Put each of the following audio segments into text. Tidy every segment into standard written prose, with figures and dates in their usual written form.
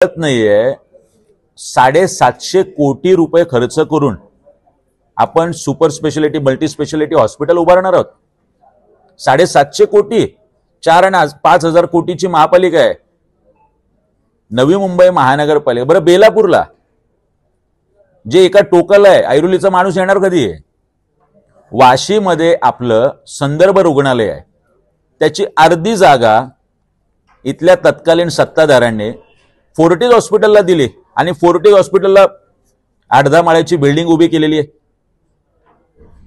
कळत नाहीये 750 कोटी रुपये खर्च करून आपण super speciality multi speciality hospital उभारणार आहोत। 750 कोटी, 4 आणि 5,000 कोटीची महापालिका आहे नवी मुंबई महानगरपालिका। बरं बेलापूरला जे एका टोकाला आहे, ऐरोलीचा माणूस येणार कधी आहे? वाशीमध्ये आपलं संदर्भ रुग्णालय आहे, त्याची अर्धी जागा इथल्या तत्कालीन सत्ताधाऱ्यांनी फोर्टिस हॉस्पिटलला दिली आणि फोर्टिस हॉस्पिटलला 8-10 माळ्याची बिल्डिंग उभी केलेली आहे।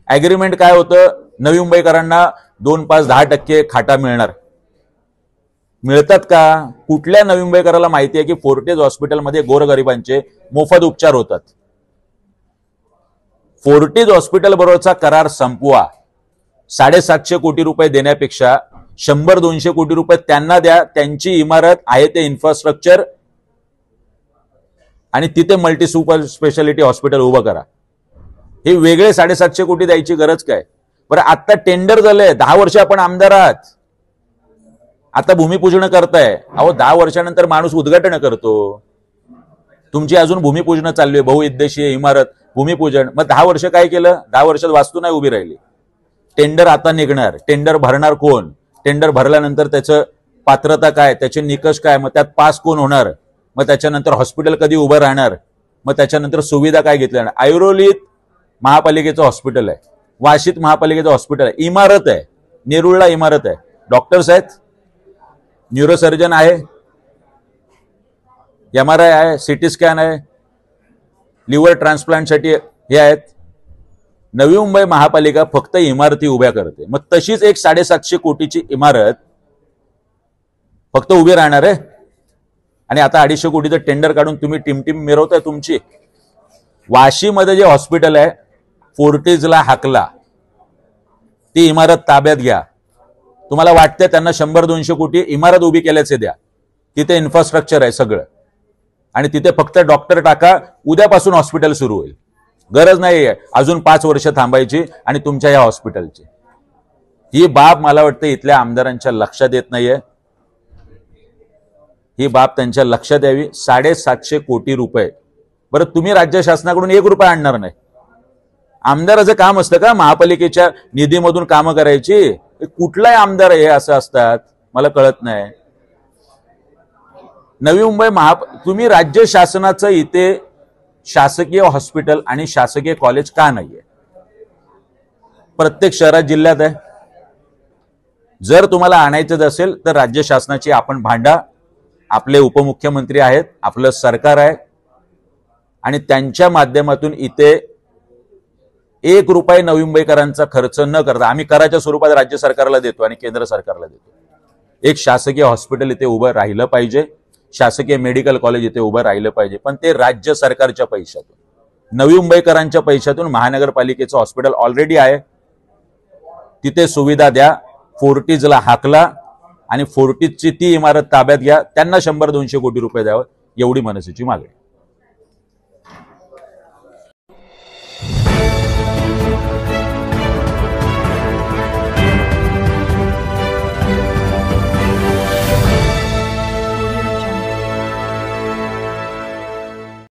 ऍग्रीमेंट काय होतं? नवी मुंबईकरांना 2-5-10% खाटा मिळणार। मिळतात का? कुठल्या नवी मुंबईकराला माहिती आहे की फोर्टिस हॉस्पिटलमध्ये गोरगरिबांचे मोफत उपचार होतात? फोर्टिस हॉस्पिटल बरोबरचा करार संपवा। 750 कोटी रुपये देण्यापेक्षा 100-200 कोटी रुपये त्यांना द्या, त्यांची इमारत आहे ते इन्फ्रास्ट्रक्चर आणि तिथे मल्टी सुपर स्पेशालिटी हॉस्पिटल उभं करा। हे वेगळे 750 कोटी द्यायची गरज काय? बरं आता टेंडर झालंय, 10 वर्ष आपण आमदार आहात, आता भूमिपूजन करताय। अहो 10 वर्षानंतर माणूस उद्घाटन करतो, तुमची अजून भूमिपूजन चालली आहे, बहुउद्देशीय इमारत भूमिपूजन। मग 10 वर्ष काय केलं? 10 वर्षात वास्तू नाही उभी राहिली। टेंडर आता निघणार, टेंडर भरणार कोण? टेंडर भरल्यानंतर त्याचं पात्रता काय, त्याचे निकष काय, मग त्यात पास कोण होणार, मग त्याच्यानंतर हॉस्पिटल कधी उभं राहणार, मग त्याच्यानंतर सुविधा काय घेतल्या जाणार। ऐरोलीत महापालिकेचं हॉस्पिटल आहे, वाशीत महापालिकेचं हॉस्पिटल आहे, इमारत आहे, नेरुळला इमारत आहे, डॉक्टर्स आहेत, न्यूरोसर्जन आहे, MRI आहे, सिटी स्कॅन आहे, लिव्हर ट्रान्सप्लांटसाठी हे आहेत। नवी मुंबई महापालिका फक्त इमारती उभ्या करते। मग तशीच एक 750 कोटीची इमारत फक्त उभी राहणार आहे आणि आता 250 कोटीचं टेंडर काढून तुम्ही टीम मिरवताय तुमची। वाशीमध्ये जे हॉस्पिटल आहे फोर्टिसला हाकला, ती इमारत ताब्यात घ्या। तुम्हाला वाटते त्यांना 100-200 कोटी इमारत उभी केल्याचे द्या, तिथे इन्फ्रास्ट्रक्चर आहे सगळं आणि तिथे फक्त डॉक्टर टाका, उद्यापासून हॉस्पिटल सुरू होईल। गरज नाही अजून 5 वर्ष थांबायची आणि तुमच्या या हॉस्पिटलची। ही बाब मला वाटतं इथल्या आमदारांच्या लक्षात येत नाहीये, ही बाब त्यांच्या लक्षात यावी। 750 कोटी रुपये, बरं तुम्ही राज्य शासनाकडून 1 रुपया आणणार नाही। आमदाराचं काम असतं का महापालिकेच्या निधीमधून कामं करायची? कुठलाही आमदार हे असं असतात मला कळत नाही। नवी मुंबई तुम्ही राज्य शासनाचं इथे शासकीय हॉस्पिटल आणि शासकीय कॉलेज का नाहीये? प्रत्येक शहरात जिल्ह्यात आहे। जर तुम्हाला आणायचं असेल तर राज्य शासनाची आपण भांडा, आपले उपमुख्यमंत्री आहेत, आपलं सरकार आहे आणि त्यांच्या माध्यमातून इथे 1 रुपया नवी मुंबईकरांचा खर्च न करता आम्ही कराच्या स्वरूपात राज्य सरकारला देतो आणि केंद्र सरकारला देतो। एक शासकीय हॉस्पिटल इथे उभं राहिलं पाहिजे, शासकीय मेडिकल कॉलेज इथे उभं राहिलं पाहिजे, पण ते राज्य सरकारच्या पैशातून, नवी मुंबईकरांच्या पैशातून। महानगरपालिकेचं हॉस्पिटल ऑलरेडी आहे, तिथे सुविधा द्या, फोर्टिसला हाकला आणि फोर्टिसची ती इमारत ताब्यात घ्या, त्यांना 100-200 कोटी रुपये द्यावं, एवढी मनसेची मागणी।